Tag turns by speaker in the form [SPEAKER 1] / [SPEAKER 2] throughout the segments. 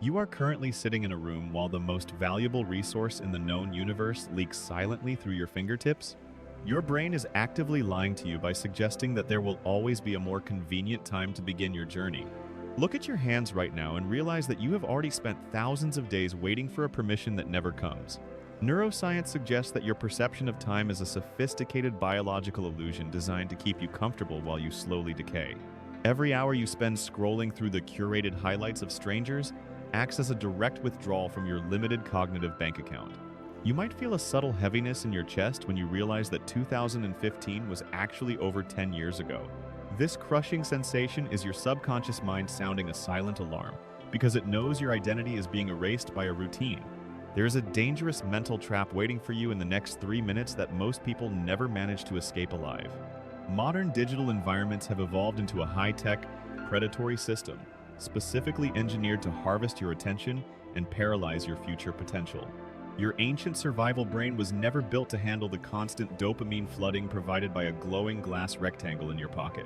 [SPEAKER 1] You are currently sitting in a room while the most valuable resource in the known universe leaks silently through your fingertips. Your brain is actively lying to you by suggesting that there will always be a more convenient time to begin your journey. Look at your hands right now and realize that you have already spent thousands of days waiting for a permission that never comes. Neuroscience suggests that your perception of time is a sophisticated biological illusion designed to keep you comfortable while you slowly decay. Every hour you spend scrolling through the curated highlights of strangers acts as a direct withdrawal from your limited cognitive bank account. You might feel a subtle heaviness in your chest when you realize that 2015 was actually over 10 years ago. This crushing sensation is your subconscious mind sounding a silent alarm because it knows your identity is being erased by a routine. There is a dangerous mental trap waiting for you in the next 3 minutes that most people never manage to escape alive. Modern digital environments have evolved into a high-tech, predatory system, specifically engineered to harvest your attention and paralyze your future potential. Your ancient survival brain was never built to handle the constant dopamine flooding provided by a glowing glass rectangle in your pocket.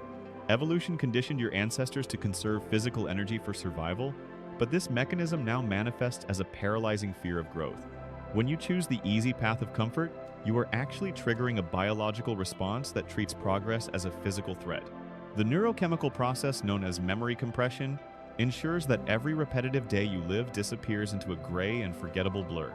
[SPEAKER 1] Evolution conditioned your ancestors to conserve physical energy for survival, but this mechanism now manifests as a paralyzing fear of growth. When you choose the easy path of comfort, you are actually triggering a biological response that treats progress as a physical threat. The neurochemical process known as memory compression ensures that every repetitive day you live disappears into a gray and forgettable blur.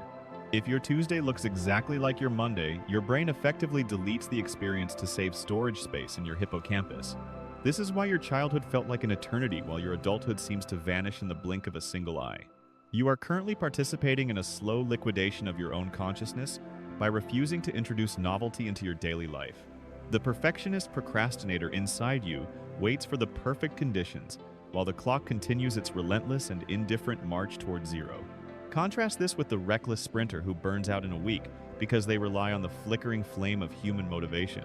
[SPEAKER 1] If your Tuesday looks exactly like your Monday, your brain effectively deletes the experience to save storage space in your hippocampus. This is why your childhood felt like an eternity while your adulthood seems to vanish in the blink of a single eye. You are currently participating in a slow liquidation of your own consciousness by refusing to introduce novelty into your daily life. The perfectionist procrastinator inside you waits for the perfect conditions while the clock continues its relentless and indifferent march toward zero. Contrast this with the reckless sprinter who burns out in a week because they rely on the flickering flame of human motivation.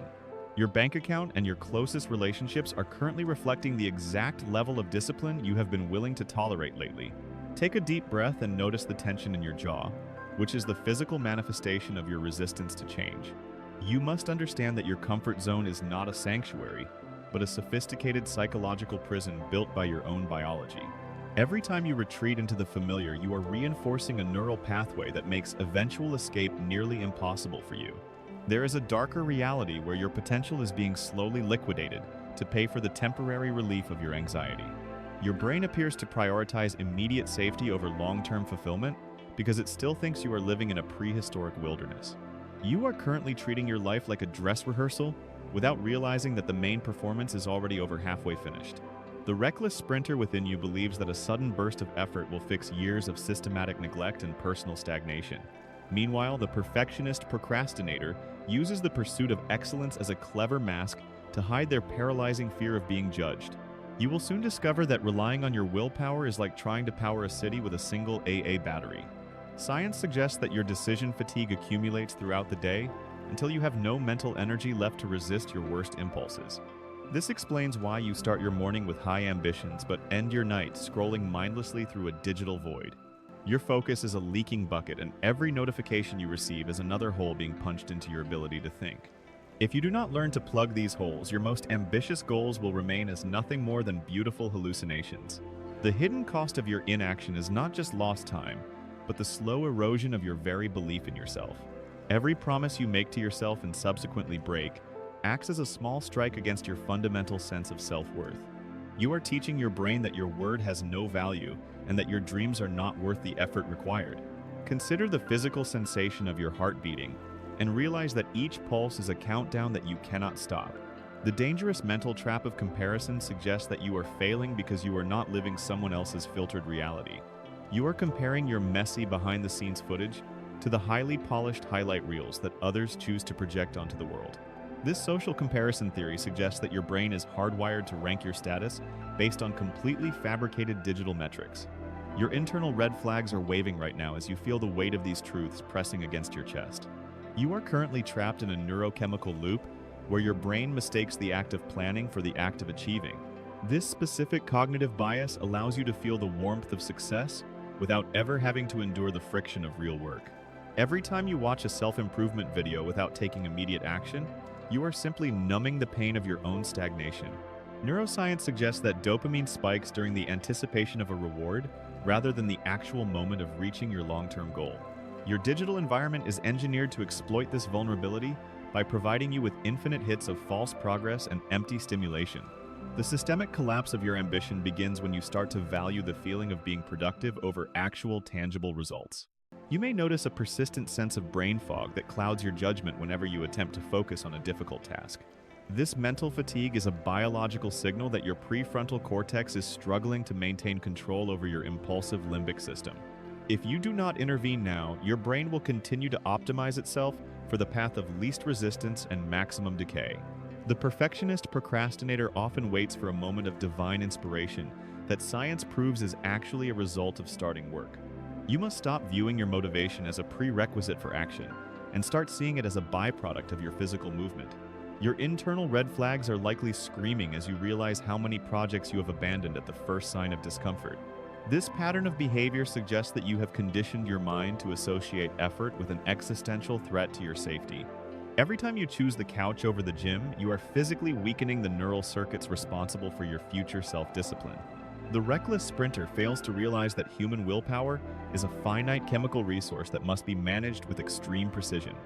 [SPEAKER 1] Your bank account and your closest relationships are currently reflecting the exact level of discipline you have been willing to tolerate lately. Take a deep breath and notice the tension in your jaw, which is the physical manifestation of your resistance to change. You must understand that your comfort zone is not a sanctuary, but a sophisticated psychological prison built by your own biology. Every time you retreat into the familiar, you are reinforcing a neural pathway that makes eventual escape nearly impossible for you. There is a darker reality where your potential is being slowly liquidated to pay for the temporary relief of your anxiety. Your brain appears to prioritize immediate safety over long-term fulfillment because it still thinks you are living in a prehistoric wilderness. You are currently treating your life like a dress rehearsal without realizing that the main performance is already over halfway finished. The reckless sprinter within you believes that a sudden burst of effort will fix years of systematic neglect and personal stagnation. Meanwhile, the perfectionist procrastinator uses the pursuit of excellence as a clever mask to hide their paralyzing fear of being judged. You will soon discover that relying on your willpower is like trying to power a city with a single AA battery. Science suggests that your decision fatigue accumulates throughout the day until you have no mental energy left to resist your worst impulses. This explains why you start your morning with high ambitions but end your night scrolling mindlessly through a digital void. Your focus is a leaking bucket, and every notification you receive is another hole being punched into your ability to think. If you do not learn to plug these holes, your most ambitious goals will remain as nothing more than beautiful hallucinations. The hidden cost of your inaction is not just lost time, but the slow erosion of your very belief in yourself. Every promise you make to yourself and subsequently break acts as a small strike against your fundamental sense of self-worth. You are teaching your brain that your word has no value and that your dreams are not worth the effort required. Consider the physical sensation of your heart beating and realize that each pulse is a countdown that you cannot stop. The dangerous mental trap of comparison suggests that you are failing because you are not living someone else's filtered reality. You are comparing your messy behind-the-scenes footage to the highly polished highlight reels that others choose to project onto the world. This social comparison theory suggests that your brain is hardwired to rank your status based on completely fabricated digital metrics. Your internal red flags are waving right now as you feel the weight of these truths pressing against your chest. You are currently trapped in a neurochemical loop where your brain mistakes the act of planning for the act of achieving. This specific cognitive bias allows you to feel the warmth of success without ever having to endure the friction of real work. Every time you watch a self-improvement video without taking immediate action, you are simply numbing the pain of your own stagnation. Neuroscience suggests that dopamine spikes during the anticipation of a reward rather than the actual moment of reaching your long-term goal. Your digital environment is engineered to exploit this vulnerability by providing you with infinite hits of false progress and empty stimulation. The systemic collapse of your ambition begins when you start to value the feeling of being productive over actual tangible results. You may notice a persistent sense of brain fog that clouds your judgment whenever you attempt to focus on a difficult task. This mental fatigue is a biological signal that your prefrontal cortex is struggling to maintain control over your impulsive limbic system. If you do not intervene now, your brain will continue to optimize itself for the path of least resistance and maximum decay. The perfectionist procrastinator often waits for a moment of divine inspiration that science proves is actually a result of starting work. You must stop viewing your motivation as a prerequisite for action and start seeing it as a byproduct of your physical movement. Your internal red flags are likely screaming as you realize how many projects you have abandoned at the first sign of discomfort. This pattern of behavior suggests that you have conditioned your mind to associate effort with an existential threat to your safety. Every time you choose the couch over the gym, you are physically weakening the neural circuits responsible for your future self-discipline. The reckless sprinter fails to realize that human willpower is a finite chemical resource that must be managed with extreme precision.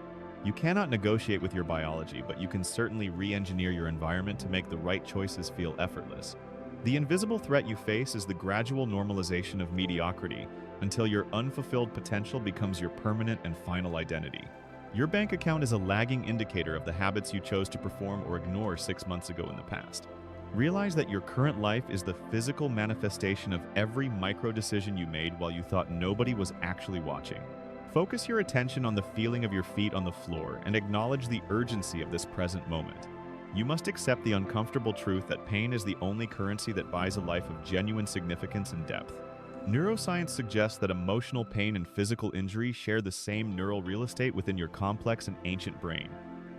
[SPEAKER 1] You cannot negotiate with your biology, but you can certainly re-engineer your environment to make the right choices feel effortless. The invisible threat you face is the gradual normalization of mediocrity until your unfulfilled potential becomes your permanent and final identity. Your bank account is a lagging indicator of the habits you chose to perform or ignore 6 months ago in the past. Realize that your current life is the physical manifestation of every micro-decision you made while you thought nobody was actually watching. Focus your attention on the feeling of your feet on the floor and acknowledge the urgency of this present moment. You must accept the uncomfortable truth that pain is the only currency that buys a life of genuine significance and depth. Neuroscience suggests that emotional pain and physical injury share the same neural real estate within your complex and ancient brain.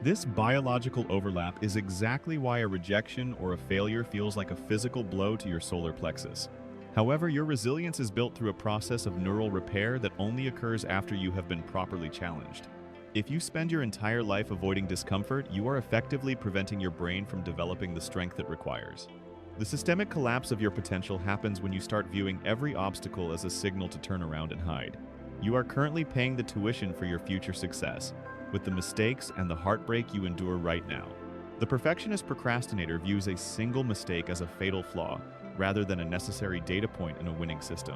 [SPEAKER 1] This biological overlap is exactly why a rejection or a failure feels like a physical blow to your solar plexus. However, your resilience is built through a process of neural repair that only occurs after you have been properly challenged. If you spend your entire life avoiding discomfort, you are effectively preventing your brain from developing the strength it requires. The systemic collapse of your potential happens when you start viewing every obstacle as a signal to turn around and hide. You are currently paying the tuition for your future success, with the mistakes and the heartbreak you endure right now. The perfectionist procrastinator views a single mistake as a fatal flaw, rather than a necessary data point in a winning system.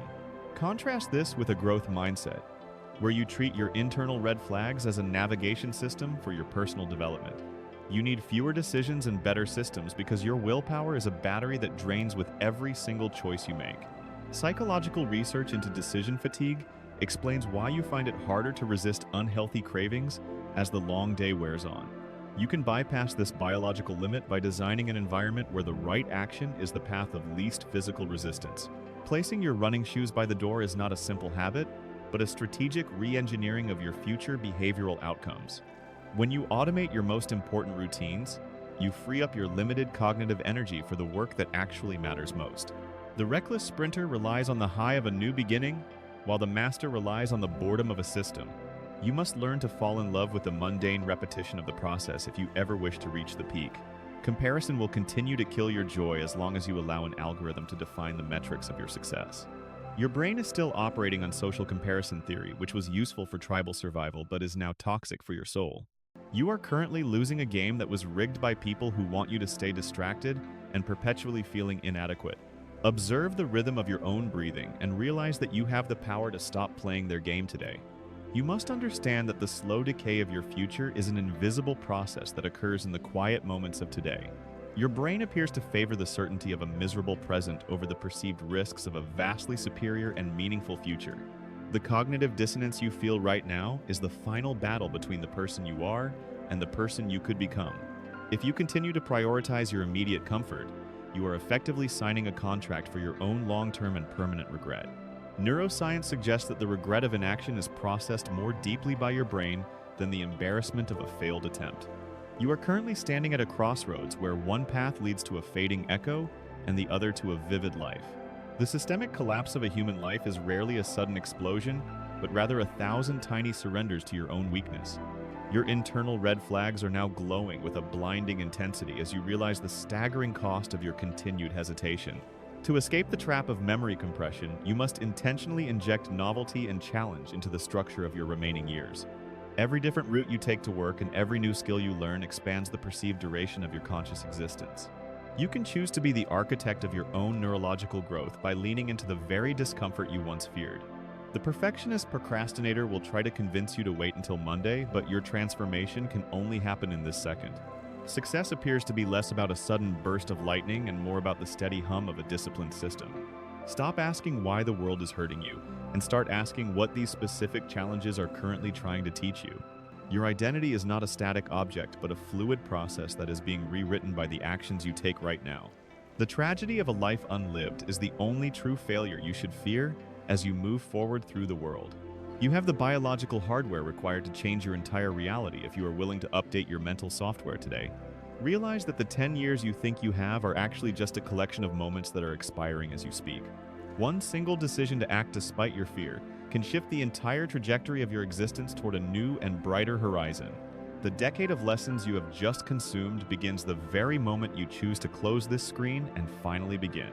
[SPEAKER 1] Contrast this with a growth mindset, where you treat your internal red flags as a navigation system for your personal development. You need fewer decisions and better systems because your willpower is a battery that drains with every single choice you make. Psychological research into decision fatigue explains why you find it harder to resist unhealthy cravings as the long day wears on. You can bypass this biological limit by designing an environment where the right action is the path of least physical resistance. Placing your running shoes by the door is not a simple habit, but a strategic re-engineering of your future behavioral outcomes. When you automate your most important routines, you free up your limited cognitive energy for the work that actually matters most. The reckless sprinter relies on the high of a new beginning, while the master relies on the boredom of a system. You must learn to fall in love with the mundane repetition of the process if you ever wish to reach the peak. Comparison will continue to kill your joy as long as you allow an algorithm to define the metrics of your success. Your brain is still operating on social comparison theory, which was useful for tribal survival but is now toxic for your soul. You are currently losing a game that was rigged by people who want you to stay distracted and perpetually feeling inadequate. Observe the rhythm of your own breathing and realize that you have the power to stop playing their game today. You must understand that the slow decay of your future is an invisible process that occurs in the quiet moments of today. Your brain appears to favor the certainty of a miserable present over the perceived risks of a vastly superior and meaningful future. The cognitive dissonance you feel right now is the final battle between the person you are and the person you could become. If you continue to prioritize your immediate comfort, you are effectively signing a contract for your own long-term and permanent regret. Neuroscience suggests that the regret of inaction is processed more deeply by your brain than the embarrassment of a failed attempt. You are currently standing at a crossroads where one path leads to a fading echo and the other to a vivid life. The systemic collapse of a human life is rarely a sudden explosion, but rather 1,000 tiny surrenders to your own weakness. Your internal red flags are now glowing with a blinding intensity as you realize the staggering cost of your continued hesitation. To escape the trap of memory compression, you must intentionally inject novelty and challenge into the structure of your remaining years. Every different route you take to work and every new skill you learn expands the perceived duration of your conscious existence. You can choose to be the architect of your own neurological growth by leaning into the very discomfort you once feared. The perfectionist procrastinator will try to convince you to wait until Monday, but your transformation can only happen in this second. Success appears to be less about a sudden burst of lightning and more about the steady hum of a disciplined system. Stop asking why the world is hurting you, and start asking what these specific challenges are currently trying to teach you. Your identity is not a static object, but a fluid process that is being rewritten by the actions you take right now. The tragedy of a life unlived is the only true failure you should fear as you move forward through the world. You have the biological hardware required to change your entire reality if you are willing to update your mental software today. Realize that the 10 years you think you have are actually just a collection of moments that are expiring as you speak. One single decision to act despite your fear can shift the entire trajectory of your existence toward a new and brighter horizon. The decade of lessons you have just consumed begins the very moment you choose to close this screen and finally begin.